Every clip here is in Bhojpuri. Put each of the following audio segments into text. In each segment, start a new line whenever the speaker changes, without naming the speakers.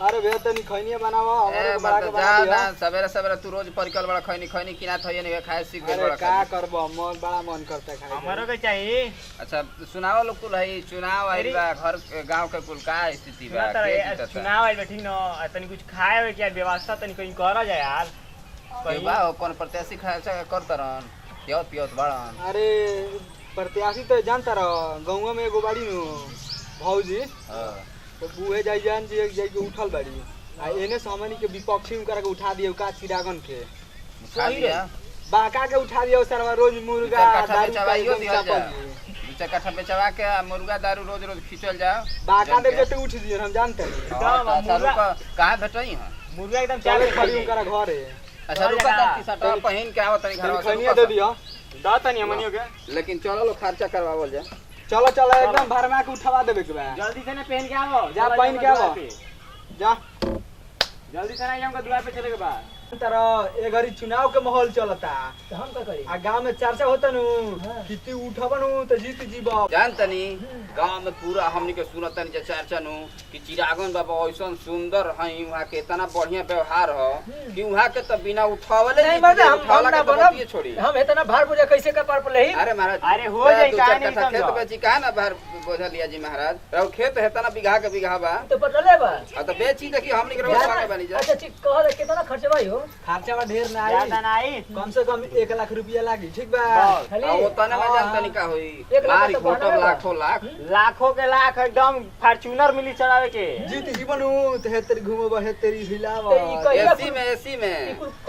अरे भैया तनी खैनिया बनावा हमरे को बड़ा के
जा
बना
ना
दिया।
सवेरे सवेरे तू रोज परिकल बड़ा खैनी किना थइए नहीं खाए सीख गए
अरे
बड़ा
का करबो मन बड़ा मन करता है खाए
हमारो के चाहिए।
अच्छा सुनाओ लोग कुल है चुनाव आइल बा घर गांव के कुल का स्थिति बा के जीतता?
चुनाव आइल बैठी न तनी कुछ खाए हो क्या व्यवस्था तनी कहीं करा जाए यार
कहीं बा कौन प्रत्याशी खर्चा करतरन पियत पियत बड़न
अरे प्रत्याशी तो जानता रहो गांव में एगो बाड़ी नु भौजी
हां
तो बुहे जाई जान जी जाई के उठल बाड़ी आ एने सामनी के विपक्षी उनकर के उठा दियो का चिरागन के
खा लिया
बाका के उठा दियो सरवा रोज मुर्गा
कट्ठा
दारू
बेचवाइयो
का
दिया जा
चापल
दू कट्ठा बेचवा के मुर्गा दारू रोज रोज खींचल जाओ
बाका दे के उठ दियो हम जानते हैं
चालू का कहां भेटई हां
मुर्गा एकदम
चले
चाले
खड़ी उनकर घर है
अच्छा रुका तक की सटा पहिन के आवत नहीं घर
खैनिया दे दियो
दा तनी हमनियो के
लेकिन चलो लो खर्चा करवावल जा
चलो चलो एकदम भरमा के उठवा देबे के बा
जल्दी से ना पहन के आवो
जा पहन के आवो जा
जल्दी से ना आइएगा दुआ पे चले के बाद
तरह ए घड़ी चुनाव के माहौल चलता
तो हम का करी
आ गांव में चर्चा होता नु किती उठबन तो जीत जीब
जान तनी गांव में पूरा हमनी के सुनत तनी जे चर्चा नु कि चिरागन बाबा ऐसन सुंदर हई वहां के इतना बढ़िया व्यवहार हो कि वहां के तो बिना उठावले
नहीं
जीत
बता
जाई,
हम
उठावला
ना
के तो
बनब
बतिये छोड़ी
हम इतना भार पूजा कैसे कर पार पले
अरे महाराज
अरे हो जाई,
दू
काहे
चार
नहीं
कट्ठा खेत
समझो?
बेची काहे ना बाहर बोझा लिया जी महाराज रहो खेत है तना बीघा के बीघा बा
तो पटले बा
आ तो बेची देखी हमनी के रोज के बनी जा
अच्छा ठीक कह दे कितना खर्चा भाई हो
खर्चा बा ढेर ना
ज्यादा
आई
ना आई
कम से कम 1 लाख रुपया लागी ठीक बा
बस।
खाली
आ वो तने में जान तनी का होई
एक लाख
मारी
तो
फोटो
बना
लाखों लाख
लाखों के लाख एकदम फॉर्च्यूनर मिली चढ़ावे के
जीत जीवन तो हे तेरी घूमब हे तेरी हिलाव
तो ई कहिया
एसी में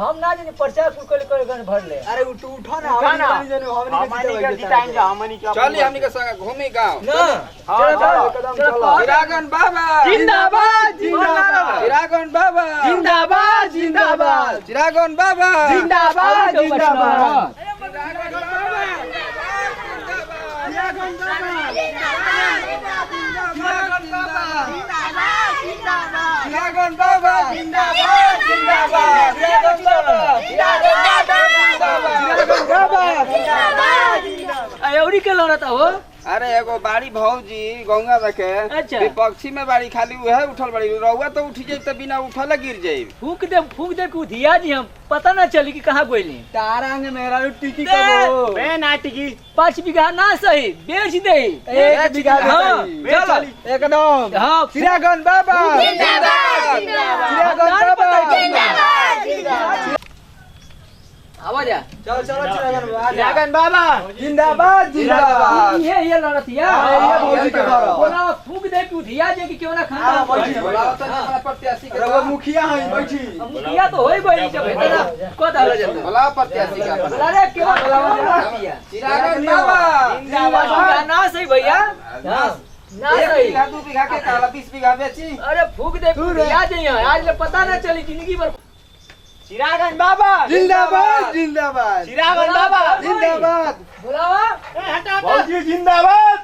हम ना जाने पर्चा कुल कर गन भर ले
अरे उठो ना
उठा ना।
हमनी जाने
हमनी के जिताइन जा हमनी के
चली हमनी के संग घूमी गांव
ना
हाँ,
चलो
चलो,
एकदम
चलो
चलो।
चिरागन बाबा
जिंदाबाद जिंदाबाद
चिरागन बाबा
जिंदाबाद जिंदाबाद
चिरागन बाबा
जिंदाबाद जिंदाबाद
चिरागन बाबा
जिंदाबाद जिंदाबाद
अयोरी के लड़ता हो
अरे एगो बाड़ी भौजी गंगा में के
अच्छा।
विपक्षी में बाड़ी खाली उहे उठल बाड़ी रउआ तो उठ जाई त बिना उठल गिर जाई
फूक दे कुधिया जी हम पता ना चली कि कहाँ गोइली
तारांग मेरा टिकी
दे।
कबो
बे नाटिकी
5 बीघा ना सही बेच दे
1 बीघा
हाँ,
चलो एकदम
हाँ
चिरागन बाबा
जिंदाबाद
चिरागन बाबा
आवाज आ
चलो चलो चिरागन बाबा
चिरागन बाबा
जिंदाबाद जिंदाबाद
ये लड़तिया
ये भौजी के घर हो।
बोला फूक दे कुधिया जे कि क्यों ना खाना
हाँ, बैठी,
बोलाओ तो हमारा प्रत्याशी के
रउआ मुखिया है बैठी
मुखिया तो होई गई जब इतना को दाल जल्दी
बोलाओ प्रत्याशी का
अरे क्यों मुखिया
चिरागन बाबा
जिंदाबाद ना सही भैया हाँ, ना
एक
सही
बीघा 2 बीघा के काला 20 बीघा बेची
अरे फूक दे कुधिया जे आज ले पता ना चली जिंदगी भर
चिरागन बाबा
जिंदाबाद जिंदाबाद
चिरागन बाबा
जिंदाबाद
बुलावा
भौजी जिंदाबाद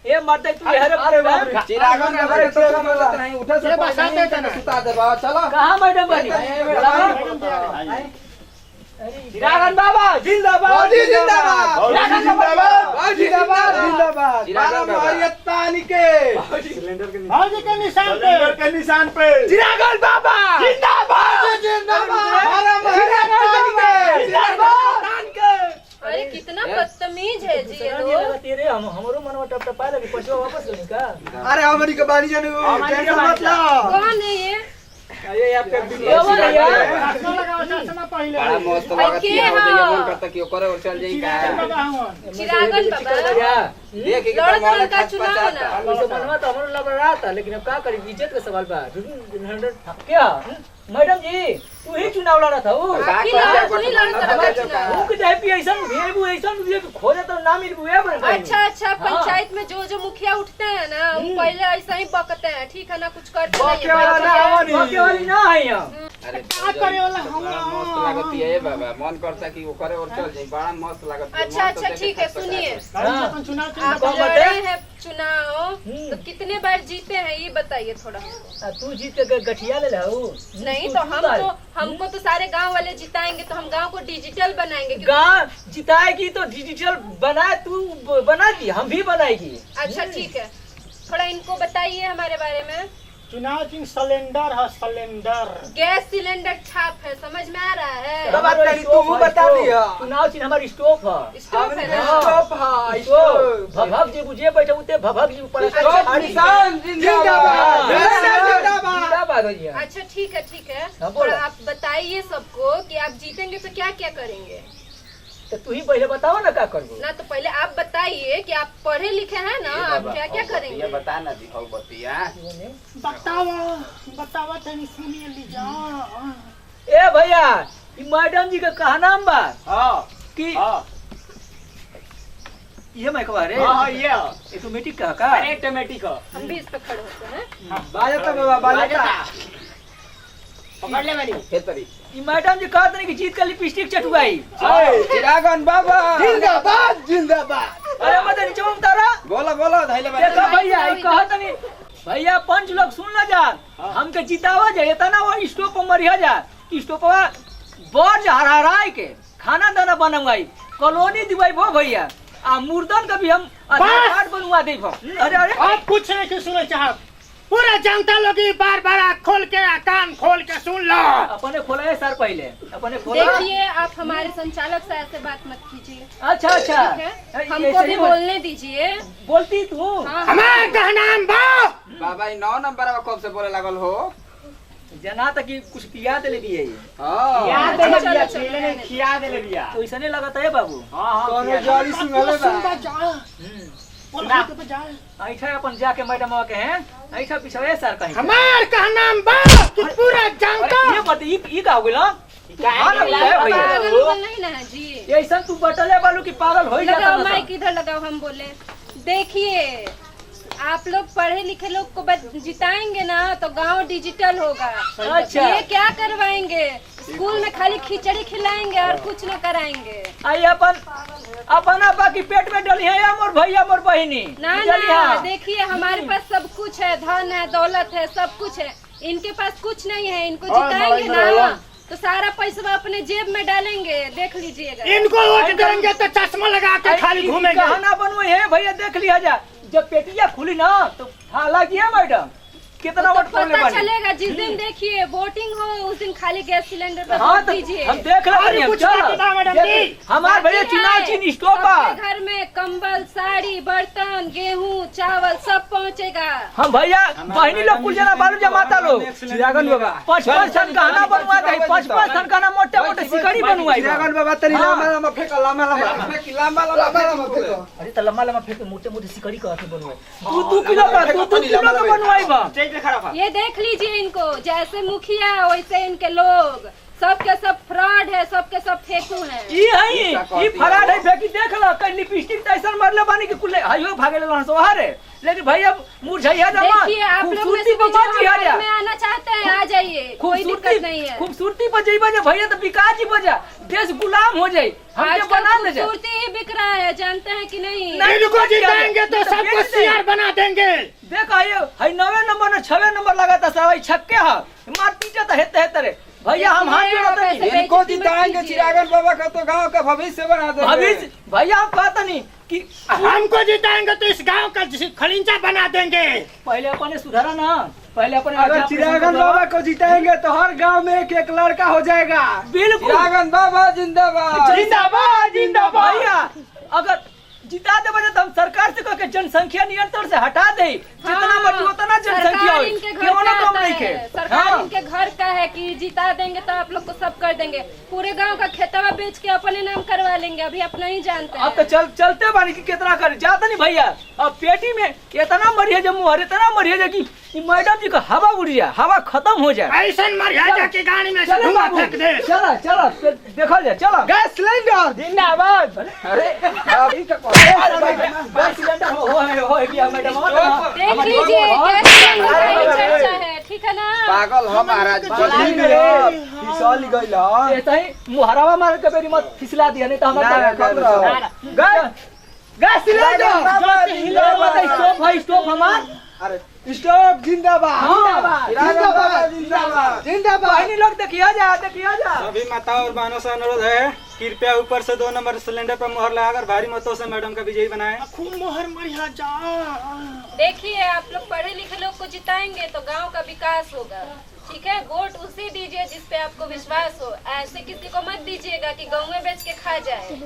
ये मरते तू हरे
अरे बाप रे।
चिरागन बाबा के तो बोलत नहीं उठे से पहले नहीं सुता देबा चलो
कहां मैडम बनी बुलावा
चिरागन बाबा
जिंदाबाद जिंदाबाद
चिरागन जिंदाबाद
जिंदाबाद जिंदाबाद
चिरागन बाबा।
मारियतानी के
भौजी के निशान पे
चिरागन बाबा जिंदाबाद जिंदाबाद मारियतानी के जिंदाबाद
अरे कितना बदतमीज है जी ये
ये
लोग।
तेरे हमरो मनवा टप टप पाए लगी पैसा वापस लेनी का
अरे हमनी के बानी जानू टेंशन मत लो
कौन है ये?
ये आप के
ये वाला यार
बड़ा मस्त
भाई
लागत
के
है
हाँ?
ये मन करता कि ओकरे और चल जाई का
चिरागन बाबा
देख के
लड़त
मोहल्ले
लड़का
खच
चुनाव
पचाता
ना।
पैसा मनवा तो हमरो लग रहा था लेकिन अब का करी इज्जत का सवाल बा क्या मैडम जी तू ही चुनाव लड़ा था वो
का
की
कर
लड़त नहीं लड़त लड़का चुनाव।
भूख जाए पी ऐसन भेबू ऐसन ये खोजे तो ना मिल बुए बन
अच्छा अच्छा पंचायत में जो जो मुखिया उठते हैं ना वो पहले ऐसा ही बकते हैं ठीक है ना कुछ करते नहीं
बके वाला ना
है।
हमारी।
बाकी वाली ना है यहाँ
अरे करे वाला मस्त लागत है बाबा मन करता कि ओकरे और चल जाई बड़ा मस्त लागत है
अच्छा अच्छा ठीक है सुनिए आप
कौन
लड़
बटे?
रहे हैं चुनाव तो कितने बार जीते हैं ये बताइए थोड़ा।
तू जीत के गठिया ले ला
नहीं तो हमको तो सारे गांव वाले जिताएंगे तो हम गांव को डिजिटल बनाएंगे क्योंकि-
गाँव जिताएगी तो डिजिटल बना तू बना दी हम भी बनाएगी
अच्छा ठीक है थोड़ा इनको बताइए हमारे बारे में।
चुनाव चिन्ह सिलेंडर है, सिलेंडर।
गैस सिलेंडर छाप है, समझ में आ रहा है?
बाबा तनी तू बता दिया।
चुनाव चिन्ह हमारी स्टोव है।
स्टोव है ना?
स्टॉप हां
स्टोव भभक जी बुझे बैठे उते भभक जी ऊपर
किसान जिंदाबाद जिंदाबाद
जिंदाबाद भैया।
अच्छा ठीक है
हाँ, बोलो।
और आप बताइए सबको कि आप जीतेंगे तो क्या क्या करेंगे।
तो तू ही पहले बताओ ना क्या करबो।
ना तो पहले आप बताइए कि आप पढ़े लिखे हैं ना, आप क्या क्या करेंगे।
बता ना दी हो बतिया।
बतावा तनी सुनिए लीजा।
ए भैया ई मैडम जी का कहा नाम बा
हां
कि
हां
ये मैं कह रे
हां ये
ऑटोमेटिक कहा का
ऑटोमेटिक है।
हम भी इस पे खड़े होते हैं।
बाजता बाबा बाजता
पकड़ ले वाली
खेतरी
ई मैडम जी कहत नहीं कि जीत का लिपस्टिक चटुआई।
चिरागन बाबा
जिंदाबाद जिंदाबाद।
अरे मत नीचे में उतारा।
बोलो बोलो धैले
देखो भैया ई कहत नहीं भैया पंच लोग सुन ला जा हमके जितावा जाए तना वो स्टोव पर मरिया जा स्टोववा बड़ हराराय के खाना दाना बनवाई कॉलोनी दिवाई भो भैया आ मुर्दन का भी हम आधार कार्ड बनवा दे भो। अरे अरे
आप कुछ नहीं सुने चाहब, पूरा जनता लोग बार बार आँख खोल के कान खोल के सुन लो।
अपने खोला है सर पहले अपने खोला।
देखिए आप हमारे संचालक साहब से बात मत कीजिए,
अच्छा अच्छा
ठीक है?
ऐसे
हमको भी
ही
बोलने दीजिए।
बोलती तू।
हाँ,
हमारे का नाम बा
बाबा 9 नंबर में कब से बोले लागल हो?
जना तक कि कुछ पिया दे भी है
हां
याद
चलो,
दे
चलो,
लिया,
चलो,
खेले
रहने
ने खिया दे लिया।
तो ऐसा नहीं लगता है बाबू।
हां हां
कोनो जारी सुनले बा
सुना
ऐठा अपन जाके मैडम के हैं ऐठा पिछड़े सर कहीं
हमार का नाम बा कि पूरा जनता
ये बत ई का हो गेला हाँ ना,
भैया
भैया।
पागल उगल नहीं ना है जी।
ऐसा तू बटले बालू की पागल हो जाता
लगाओ
ना
माइक इधर लगाओ, हम बोले। देखिए आप लोग पढ़े लिखे लोग को जिताएंगे ना तो गांव डिजिटल होगा।
अच्छा।
ये क्या करवाएंगे, स्कूल में खाली खिचड़ी खिलाएंगे और कुछ न कराएंगे।
आई अपन आपा की पेट में डली है मोर भैया मोर बहिनी
ना ना देखिए हमारे पास सब कुछ है, धन है, दौलत है, सब कुछ है। इनके पास कुछ नहीं है, इनको जिताएंगे ना तो सारा पैसा अपने जेब में डालेंगे, देख लीजिएगा।
इनको वोट देंगे तो चश्मा लगा के खाली घूमेंगे।
कहना बनवे है भैया देख लिया जा जब पेटिया खुली ना तो हाला गया मैडम कितना वोट पड़ने
पता
वाली।
चलेगा जिस दिन देखिए वोटिंग हो उस दिन खाली गैस सिलेंडर पर
हाँ
वोट
तो
दीजिए।
हम देख रहे
कुछ बात बता मैडम जी।
हमारे भैया चुनाव चिन्ह स्टोव
सबके घर में कंबल, साड़ी, बर्तन, गेहूं, चावल सब पहुंचेगा।
हम भैया बहनी लोग कुल जना बालू जमाता लोग
चिरागन बाबा
5-5 टन गहना बनवा दे 5-5 टन गहना मोटे मोटे सिकड़ी बनवाई
चिरागन बाबा तनी
हाँ।
लामा लामा फेंक लामा लामा लामा फेंक।
अरे त लम्बा लम्बा फेंक मोटे मोटे सिकड़ी कहते बनवाई तू किलो का तू किलो का बनवाई बा।
स्टेज पे खड़ा था।
ये देख लीजिए इनको, जैसे मुखिया वैसे इनके लोग, सबके सब फ्रॉड है, सबके सब फेकू है।
ई फराड है फेंकी देख ल कहीं लिपस्टिक तैसन मरले बानी कि कुल हाइयो भागे लहन सोहा रे लेकिन भैया मुरझैया जमा
देखिए आप लोग में से
खूबसूरती पर मत जिया
में आना चाहते हैं आ जाइए, कोई दिक्कत नहीं है।
खूबसूरती पर जइबा जे भैया तो विकास जी बजा देश गुलाम हो जाई हमके
आजकल
बना दे जा।
खूबसूरती ही बिक रहा है, जानते हैं कि नहीं?
इनको जिताएंगे तो सबको सीआर बना देंगे।
देख आइए हई 9वें नंबर ने 6वें नंबर लगाता सवाई छक्के हा मार पीटा तो हेते हेते रे भैया हम हाथ जोड़ते
वैसे
नहीं
इनको जिताएंगे चिरागन बाबा का तो गांव का भविष्य बना देंगे।
भविष्य भैया हम कहता नहीं कि
हमको जिताएंगे तो इस गांव का खलींचा बना देंगे।
पहले अपने सुधारा ना पहले अपने
अगर चिरागन बाबा को जिताएंगे तो हर गांव में एक एक लड़का हो जाएगा।
बिल्कुल
चिरागन बाबा जिंदाबाद
जिंदाबाद जिंदाबाद भैया अगर जिता दे बजे तो हम सरकार से कह के जनसंख्या नियंत्रण से हटा दे जितना बची उतना जनसंख्या हो क्यों ना कम नहीं के
सरकार इनके घर का है कि जिता देंगे तो आप लोग को सब कर देंगे, पूरे गांव का खेतवा बेच के अपने नाम करवा लेंगे। अभी आप नहीं जानते
अब तो चलते बानी कि कितना कर जाता नहीं भैया अब पेटी में इतना मरिया जब मुहर इतना मरिया कि मैडम जी का हवा उड़ जाए हवा खत्म हो जाए
ऐसा मरिया के गाड़ी में से धुआं फेंक दे।
चला चला देखा जाए चला
गैस सिलेंडर
जिंदाबाद
अरे
गैस सिलेंडर हो गया मैडम
देख लीजिए गैस सिलेंडर का ही चर्चा है, ठीक है ना?
पागल हो महाराज
जल्दी में फिसल गइला।
ऐसा ही मुहरावा मार के बेरी मत फिसला दिया नहीं तो हमारा
गैस सिलेंडर
स्टोव है स्टोव हमार
अरे स्टॉप जिंदाबाद
जिंदाबाद
जिंदाबाद।
बहनी लोग देखिए जा
सभी माताओं और बहनों से अनुरोध है, कृपया ऊपर से 2 नंबर सिलेंडर पर मोहर लगाकर भारी मतों से मैडम का विजयी बनाएं।
खूब मोहर मरिया जा।
देखिए आप लोग पढ़े लिखे लोग को जिताएंगे तो गांव का विकास होगा, ठीक है। वोट उसे दीजिए जिस पे आपको विश्वास हो, ऐसे किसी को मत दीजिएगा कि गाँव में बेच के खा जाए।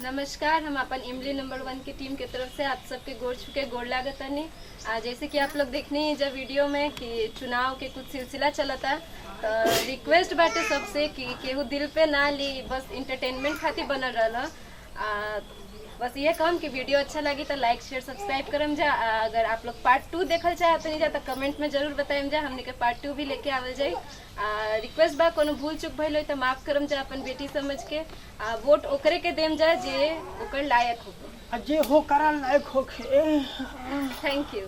नमस्कार, हम अपन इमली नंबर 1 की टीम के तरफ से आप सबके गोड़ छुके गोड़ लागतनी। जैसे कि आप लोग देखनी है जब वीडियो में कि चुनाव के कुछ सिलसिला चलता, तो रिक्वेस्ट बाटे सबसे कि केहू दिल पे ना ली, बस इंटरटेनमेंट खातिर बनल रहा। बस ये कहम कि वीडियो अच्छा लगी तो लाइक शेयर सब्सक्राइब करम जा। अगर आप लोग पार्ट 2 देखल चाहते नहीं जा तो कमेंट में जरूर बताएम जा, हमने के पार्ट 2 भी लेके आवल जाए। रिक्वेस्ट बा कोनो भूल चूक भइल हो तो माफ करम जा अपन बेटी समझ के। वोट ओकरे के देम जा जे ओकर लायक हो।
जे हो करा लायक होखे।
Thank you.